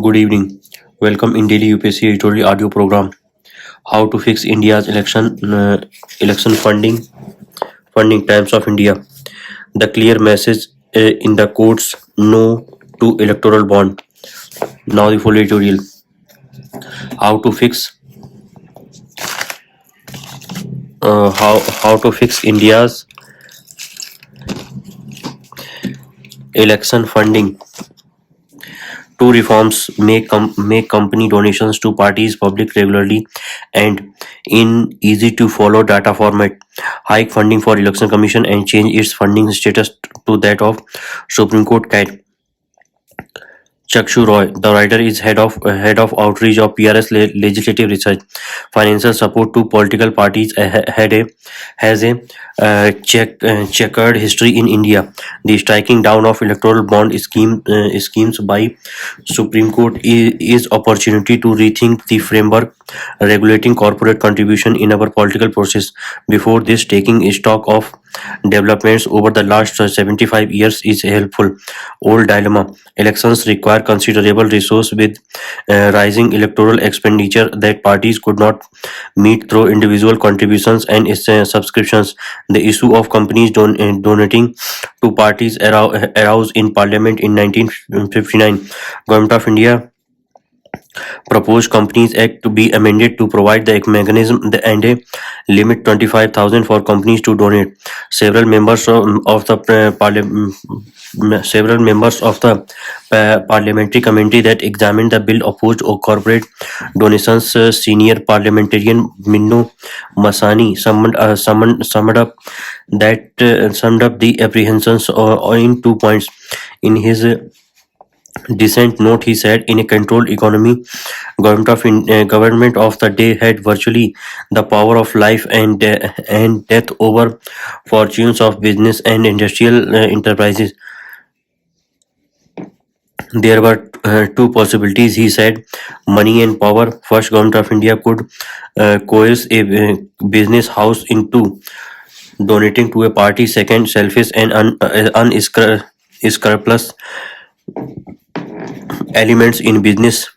Good evening. Welcome in daily UPSC editorial audio program. How to fix India's election funding times of India. The clear message in the quotes no to electoral bond. Now the full editorial. How to fix how to fix India's election funding. Two reforms make company donations to parties public regularly and in easy to follow data format. Hike funding for election commission and change its funding status to that of Supreme Court cat. Chakshu Roy, the writer, is head of outreach of PRS Legislative Research. Financial support to political parties has a checkered history in India. The striking down of electoral bond schemes by Supreme Court is opportunity to rethink the framework regulating corporate contribution in our political process. Before this, taking stock of developments over the last 75 years is helpful. Old dilemma. Elections require considerable resource with rising electoral expenditure that parties could not meet through individual contributions and subscriptions. The issue of companies donating to parties arose in Parliament in 1959. Government of India proposed Companies Act to be amended to provide the mechanism and a limit 25,000 for companies to donate. Several members of the several members of the parliamentary committee that examined the bill opposed corporate donations. Senior parliamentarian Minno Masani summed up the apprehensions in 2 points. In his dissent note, he said, in a controlled economy, government of the day had virtually the power of life and death over fortunes of business and industrial enterprises. There were two possibilities, he said: money and power. First, government of India could coerce a business house into donating to a party. Second, selfish and unscrupulous elements in business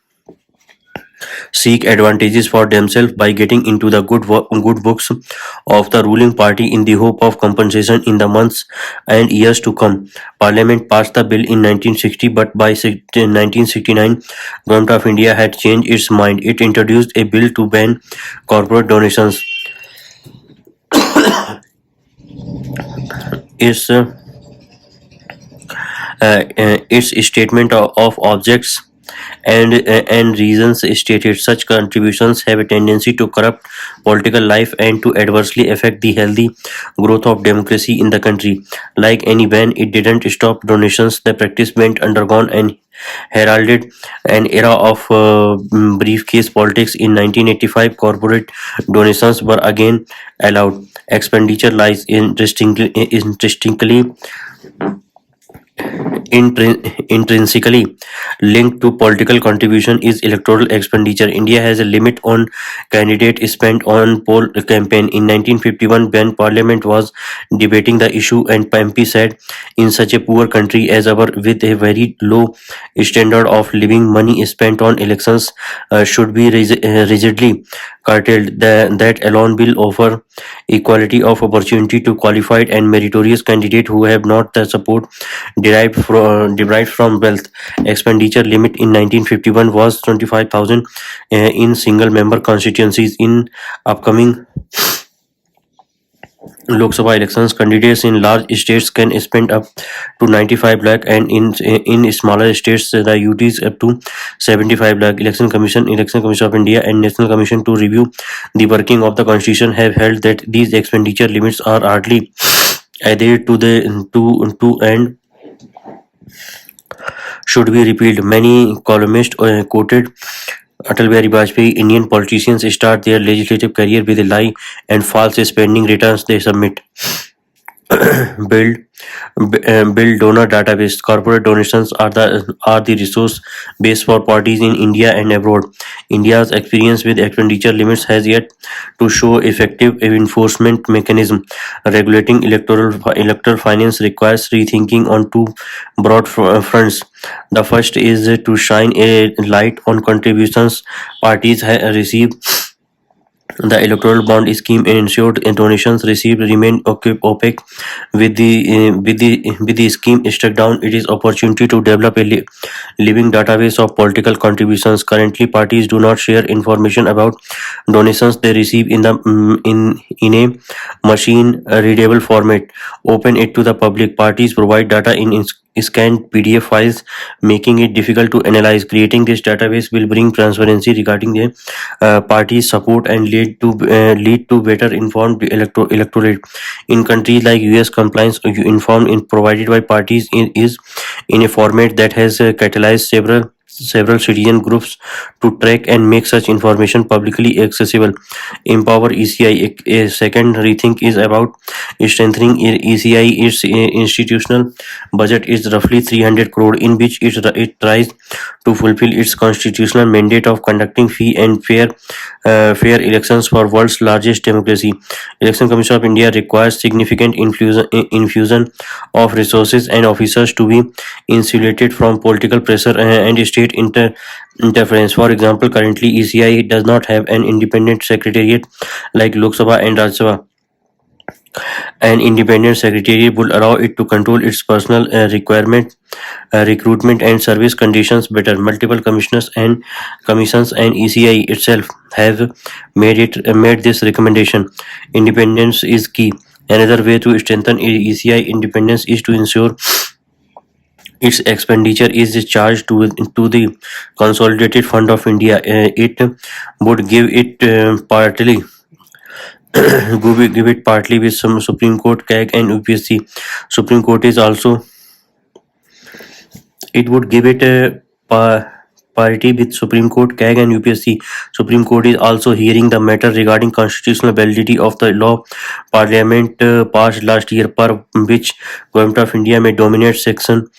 seek advantages for themselves by getting into the good books of the ruling party in the hope of compensation in the months and years to come. Parliament passed the bill in 1960, but by 1969, Government of India had changed its mind. It introduced a bill to ban corporate donations. Its its statement of objects and reasons stated such contributions have a tendency to corrupt political life and to adversely affect the healthy growth of democracy in the country. Like any ban, it didn't stop donations. The practice went undergone and heralded an era of briefcase politics. In 1985, corporate donations were again allowed. Expenditure lies intrinsically linked to political contribution is electoral expenditure. India has a limit on candidate spent on poll campaign. In 1951, when Parliament was debating the issue, and MP said, "In such a poor country as our, with a very low standard of living, money spent on elections should be rigidly curtailed. That alone will offer equality of opportunity to qualified and meritorious candidates who have not the support derived from wealth." Expenditure limit in 1951 was 25,000 in single member constituencies. In upcoming Lok Sabha elections, candidates in large states can spend up to 95 lakh, and in smaller states the UTs up to 75 lakh. Election Commission of India, and National Commission to Review the Working of the Constitution have held that these expenditure limits are hardly added to and should be repealed. Many columnists quoted Atal Bihari Vajpayee: Indian politicians start their legislative career with a lie and false spending returns they submit. build Build donor database. Corporate donations are the resource base for parties in India and abroad. India's experience with expenditure limits has yet to show effective enforcement mechanism. Regulating electoral finance requires rethinking on two broad fronts. The first is to shine a light on contributions parties receive. The electoral bond scheme ensured donations received remain opaque. With the scheme struck down, it is opportunity to develop a living database of political contributions. Currently, parties do not share information about donations they receive in a machine readable format. Open it to the public. Parties provide data in scanned PDF files, making it difficult to analyze. Creating this database will bring transparency regarding the parties support and lead to better informed electorate. In countries like US, compliance informed in provided by parties is in a format that has catalyzed several citizen groups to track and make such information publicly accessible. Empower ECI. A second rethink is about strengthening ECI. Its institutional budget is roughly 300 crore, in which it tries to fulfill its constitutional mandate of conducting free and fair elections for world's largest democracy. Election Commission of India requires significant infusion of resources and officers to be insulated from political pressure and state interference. For example, currently ECI does not have an independent secretariat like Lok Sabha and Rajya Sabha. An independent secretariat would allow it to control its personal requirement, recruitment, and service conditions better. Multiple commissions and ECI itself have made this recommendation. Independence is key. Another way to strengthen ECI independence is to ensure its expenditure is charged to the Consolidated Fund of India. It would give it partly with some Supreme Court, CAG, and UPSC. Supreme Court is also it would give it a parity with Supreme Court, CAG, and UPSC. Supreme Court is also hearing the matter regarding constitutional validity of the law Parliament passed last year, per which Government of India may dominate section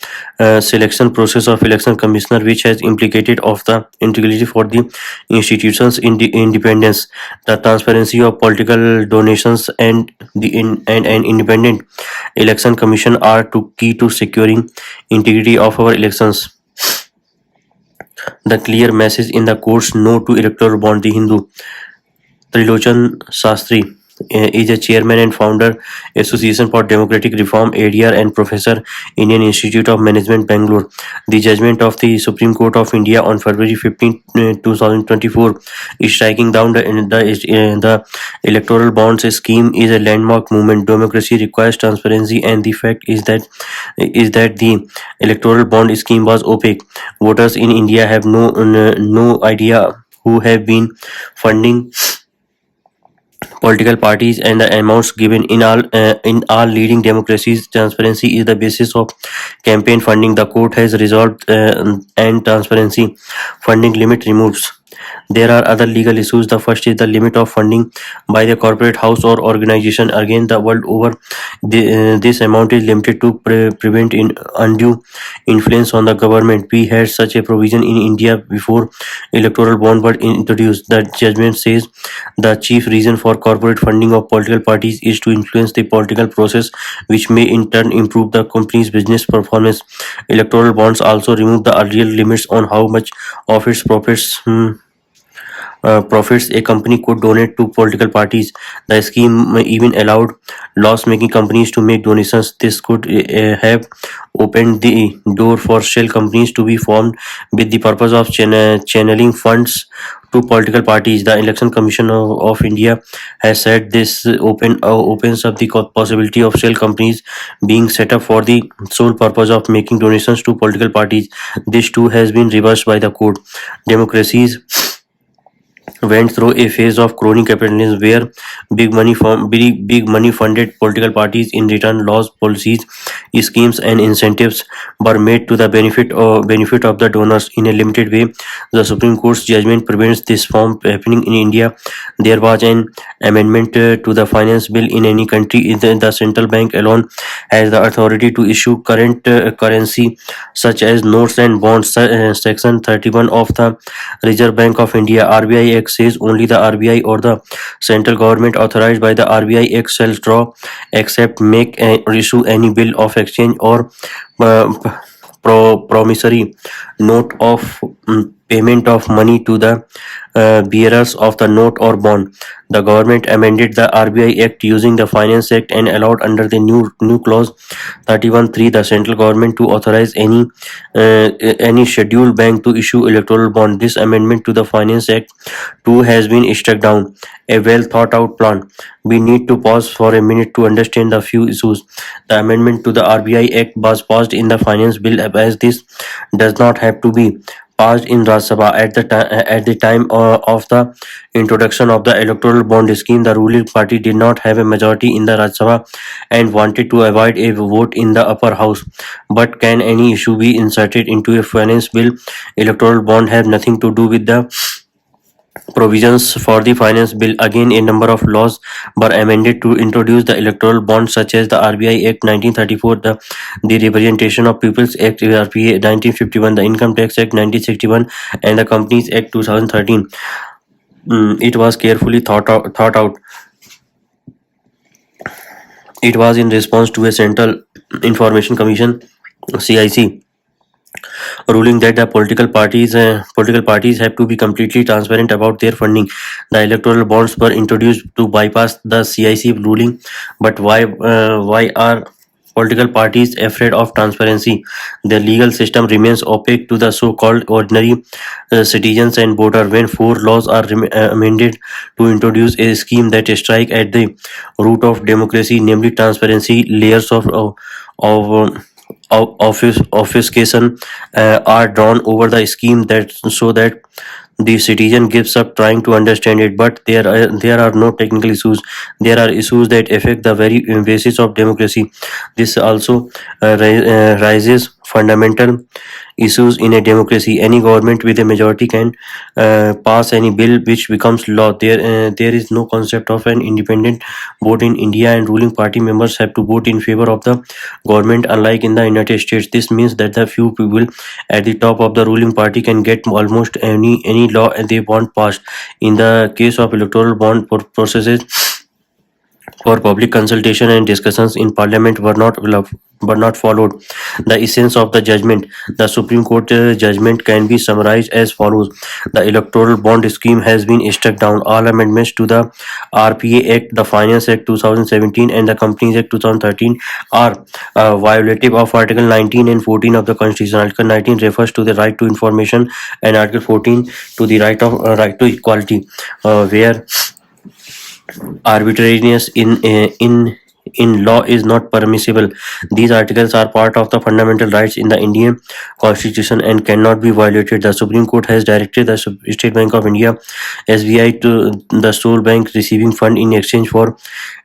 selection process of election commissioner, which has implicated of the integrity for the institutions in the independence, the transparency of political donations, and an independent election commission are to key to securing integrity of our elections. The clear message in the court's no to electoral bond. The Hindu Trilochan Sastri is a chairman and founder, Association for Democratic Reform (ADR) and professor, Indian Institute of Management, Bangalore. The judgment of the Supreme Court of India on February 15, 2024, is striking down the electoral bonds scheme is a landmark movement. Democracy requires transparency, and the fact is that the electoral bond scheme was opaque. Voters in India have no idea who have been funding political parties and the amounts given. In all leading democracies, transparency is the basis of campaign funding. The court has resolved and transparency funding limit removes. There are other legal issues. The first is the limit of funding by the corporate house or organization. Again, the world over, this amount is limited to prevent undue influence on the government. We had such a provision in India before electoral bond were introduced. The judgment says the chief reason for corporate funding of political parties is to influence the political process, which may in turn improve the company's business performance. Electoral bonds also remove the earlier limits on how much of its profits a company could donate to political parties. The scheme even allowed loss-making companies to make donations. This could have opened the door for shell companies to be formed with the purpose of channeling funds to political parties. The Election Commission of India has said this opens up the possibility of shell companies being set up for the sole purpose of making donations to political parties. This too has been reversed by the court. Democracies went through a phase of crony capitalism where big money funded political parties. In return, laws, policies, schemes, and incentives were made to the benefit of the donors in a limited way. The Supreme Court's judgment prevents this from happening in India. There was an amendment to the finance bill. In any country, the central bank alone has the authority to issue current currency such as notes and bonds. Section 31 of the Reserve Bank of India (RBI) Act says only the RBI or the central government authorized by the RBI Act shall draw, accept, make, or issue any bill of exchange or uh, promissory note of payment of money to the bearers of the note or bond. The government amended the RBI Act using the Finance Act and allowed under the new clause 31(3) the central government to authorize any scheduled bank to issue electoral bond. This amendment to the Finance Act too has been struck down. A well thought out plan. We need to pause for a minute to understand the few issues. The amendment to the RBI Act was passed in the Finance Bill as this does not have to be passed in Rajya Sabha at the time of the introduction of the electoral bond scheme. The ruling party did not have a majority in the Rajya Sabha and wanted to avoid a vote in the upper house. But can any issue be inserted into a finance bill? Electoral bond have nothing to do with the provisions for the finance bill. Again, a number of laws were amended to introduce the electoral bonds, such as the RBI Act 1934, the Representation of People's Act RPA 1951, the Income Tax Act 1961, and the Companies Act 2013. It was carefully thought out. It was in response to a Central Information Commission (CIC) ruling that the political parties have to be completely transparent about their funding. The electoral bonds were introduced to bypass the CIC ruling. But why are political parties afraid of transparency? The legal system remains opaque to the so-called ordinary citizens and voter. When four laws are amended to introduce a scheme that strike at the root of democracy, namely transparency, layers of obfuscation are drawn over the scheme that so that the citizen gives up trying to understand it. But there are no technical issues. There are issues that affect the very basis of democracy. This also raises fundamental issues in a democracy. Any government with a majority can pass any bill which becomes law. There is no concept of an independent vote in India, and ruling party members have to vote in favor of the government, unlike in the United States. This means that the few people at the top of the ruling party can get almost any law they want passed. In the case of electoral bond processes, for public consultation and discussions in parliament were not followed. The essence of the judgment. The Supreme Court judgment can be summarized as follows: the electoral bond scheme has been struck down. All amendments to the RPA Act, the Finance Act 2017, and the Companies Act 2013 are violative of Article 19 and 14 of the Constitution. Article 19 refers to the right to information, and Article 14 to the right to equality, where arbitrariness in law is not permissible. These articles are part of the fundamental rights in the Indian Constitution and cannot be violated. The Supreme Court has directed the State Bank of India (SBI) to the sole bank receiving fund in exchange for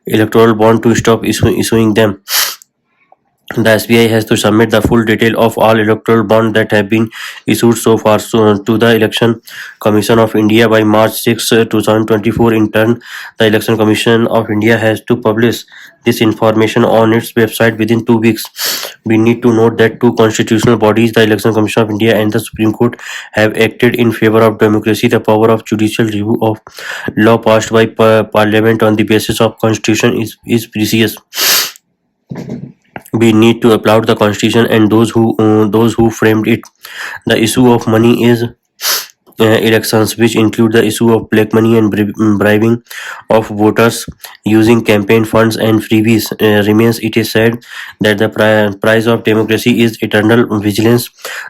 electoral bond to stop issuing them. The SBI has to submit the full detail of all electoral bonds that have been issued so far to the Election Commission of India by March 6, 2024. In turn, the Election Commission of India has to publish this information on its website within 2 weeks. We need to note that two constitutional bodies, the Election Commission of India and the Supreme Court, have acted in favor of democracy. The power of judicial review of law passed by Parliament on the basis of Constitution is precious. We need to applaud the Constitution and those who framed it. The issue of money is elections, which include the issue of black money and bribing of voters using campaign funds and freebies, remains. It is said that the price of democracy is eternal vigilance.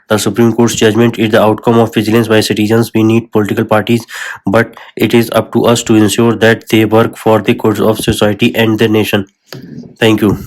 The Supreme Court's judgment is the outcome of vigilance by citizens. We need political parties, but it is up to us to ensure that they work for the good of society and the nation. Thank you.